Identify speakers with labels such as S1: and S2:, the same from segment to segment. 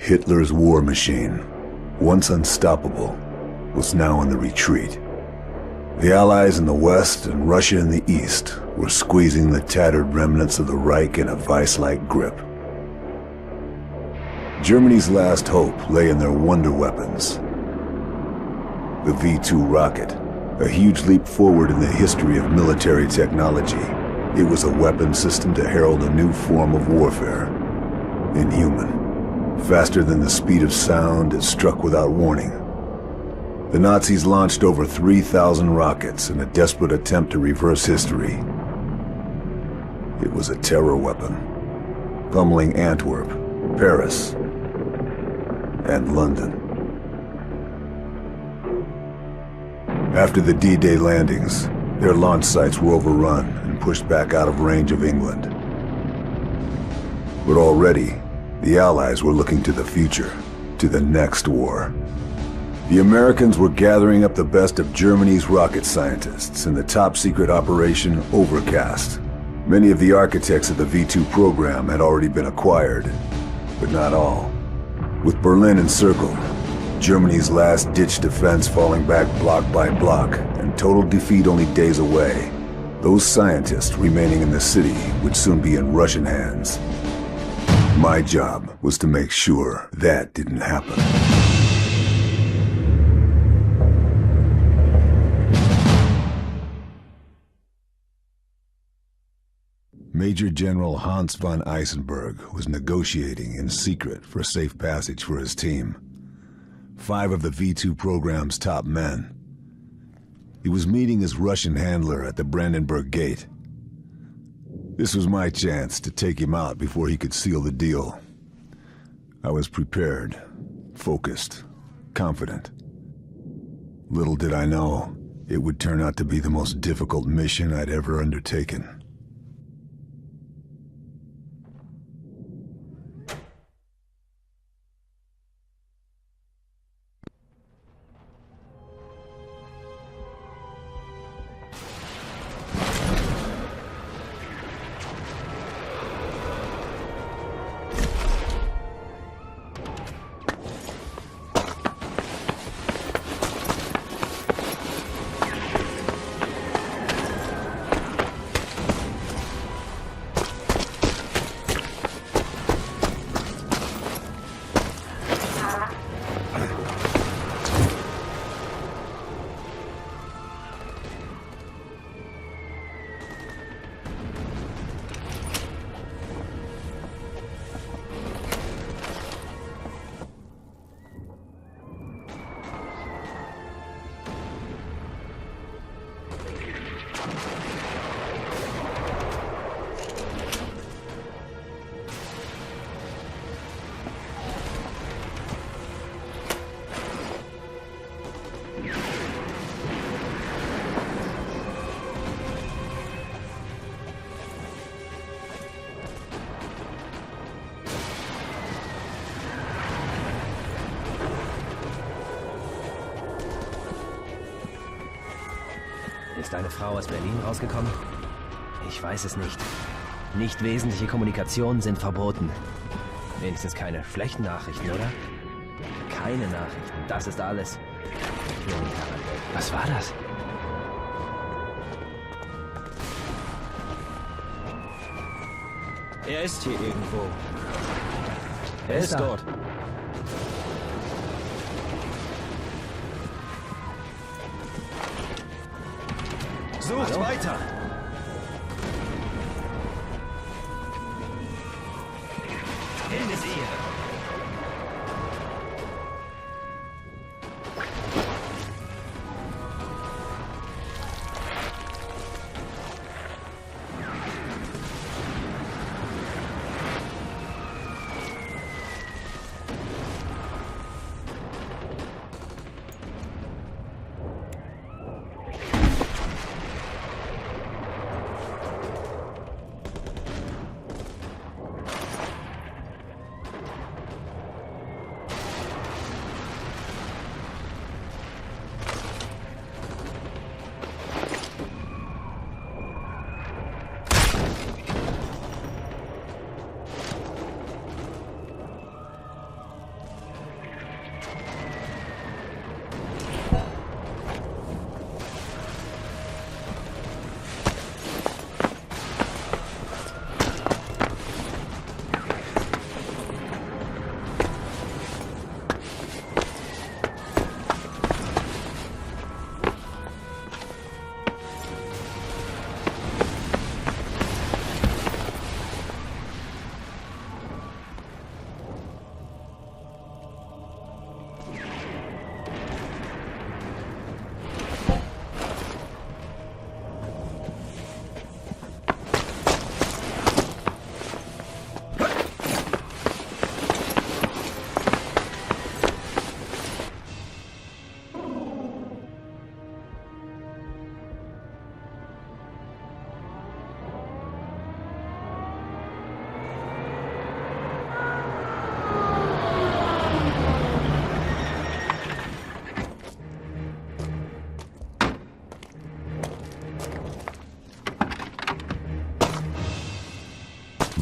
S1: Hitler's war machine, once unstoppable, was now in the retreat. The Allies in the west and Russia in the east were squeezing the tattered remnants of the Reich in a vice-like grip. Germany's last hope lay in their wonder weapons. The V-2 rocket, a huge leap forward in the history of military technology. It was a weapon system to herald a new form of warfare. Inhuman. Faster than the speed of sound, it struck without warning. The Nazis launched over 3,000 rockets in a desperate attempt to reverse history. It was a terror weapon, pummeling Antwerp, Paris, and London. After the D-Day landings, their launch sites were overrun and pushed back out of range of England. But already, the Allies were looking to the future, to the next war. The Americans were gathering up the best of Germany's rocket scientists in the top-secret Operation Overcast. Many of the architects of the V-2 program had already been acquired, but not all. With Berlin encircled, Germany's last-ditch defense falling back block by block, and total defeat only days away, those scientists remaining in the city would soon be in Russian hands. My job was to make sure that didn't happen. Major General Hans von Eisenberg was negotiating in secret for safe passage for his team. 5 of the V-2 program's top men. He was meeting his Russian handler at the Brandenburg Gate. This was my chance to take him out before he could seal the deal. I was prepared, focused, confident. Little did I know, it would turn out to be the most difficult mission I'd ever undertaken.
S2: Ist eine Frau aus Berlin rausgekommen? Ich weiß es nicht. Nicht wesentliche Kommunikationen sind verboten. Wenigstens keine schlechten Nachrichten, oder? Keine Nachrichten, das ist alles. Was war das?
S3: Er ist hier irgendwo. Er ist
S2: da.
S3: dort. Sucht
S2: Hallo?
S3: weiter!
S2: Ende sie!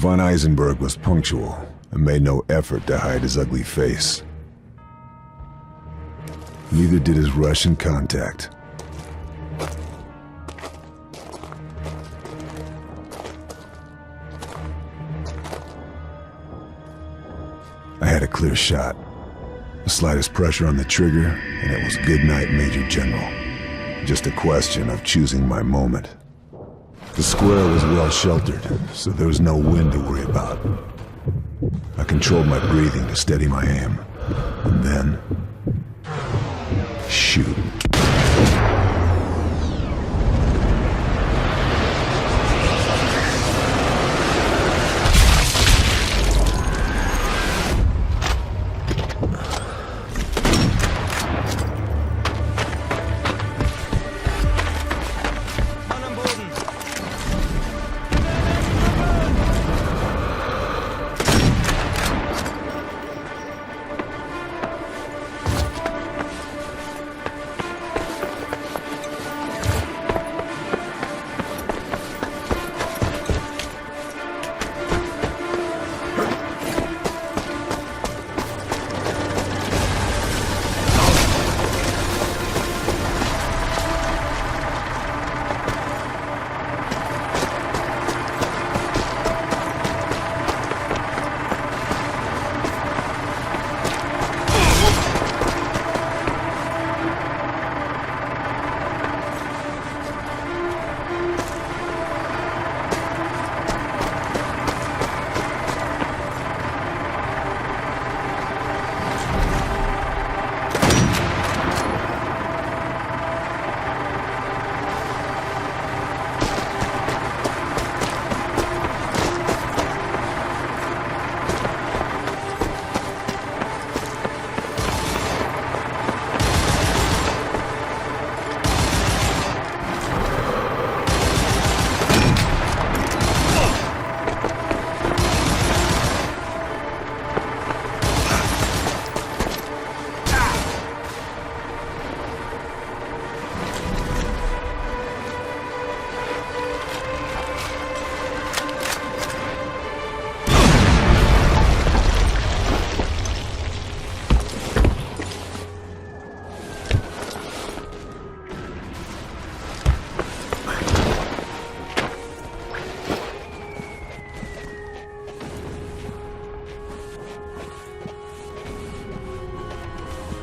S1: Von Eisenberg was punctual and made no effort to hide his ugly face. Neither did his Russian contact. I had a clear shot. The slightest pressure on the trigger, and it was good night, Major General. Just a question of choosing my moment. The square was well sheltered, so there was no wind to worry about. I controlled my breathing to steady my aim, and then... shoot.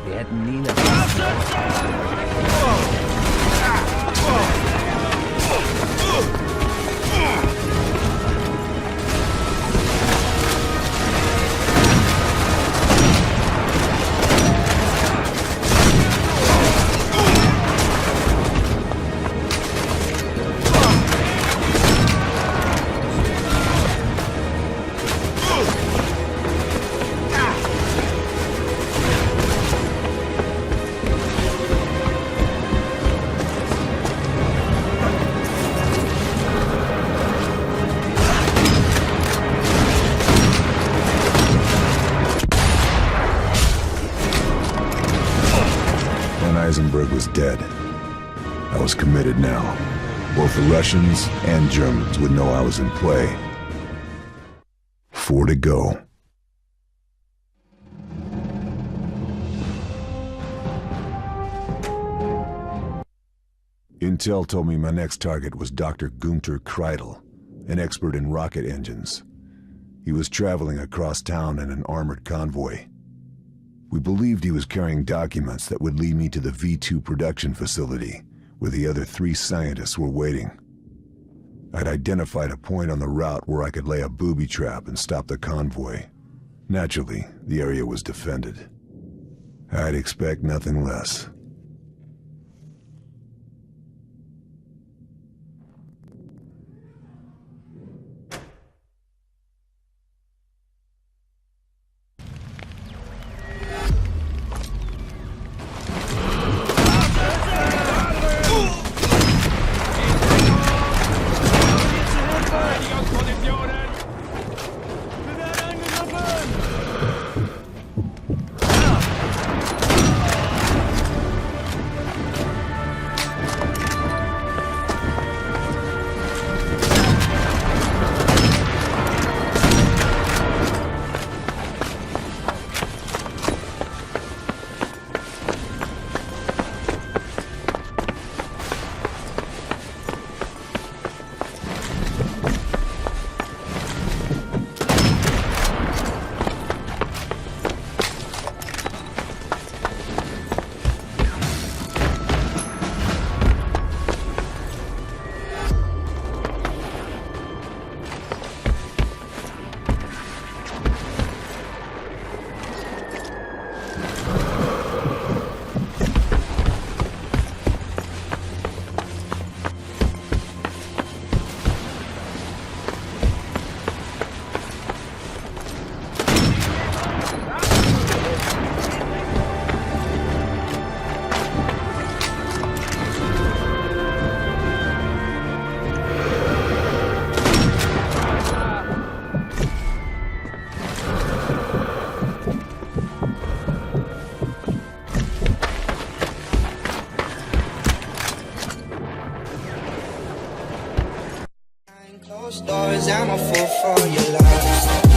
S2: Wir hätten nie eine...
S1: Eisenberg was dead. I was committed now. Both the Russians and Germans would know I was in play. 4 to go. Intel told me my next target was Dr. Gunter Kreidel, an expert in rocket engines. He was traveling across town in an armored convoy. We believed he was carrying documents that would lead me to the V2 production facility, where the other 3 scientists were waiting. I'd identified a point on the route where I could lay a booby trap and stop the convoy. Naturally, the area was defended. I'd expect nothing less.
S4: Closed doors, I'm a fool for your love.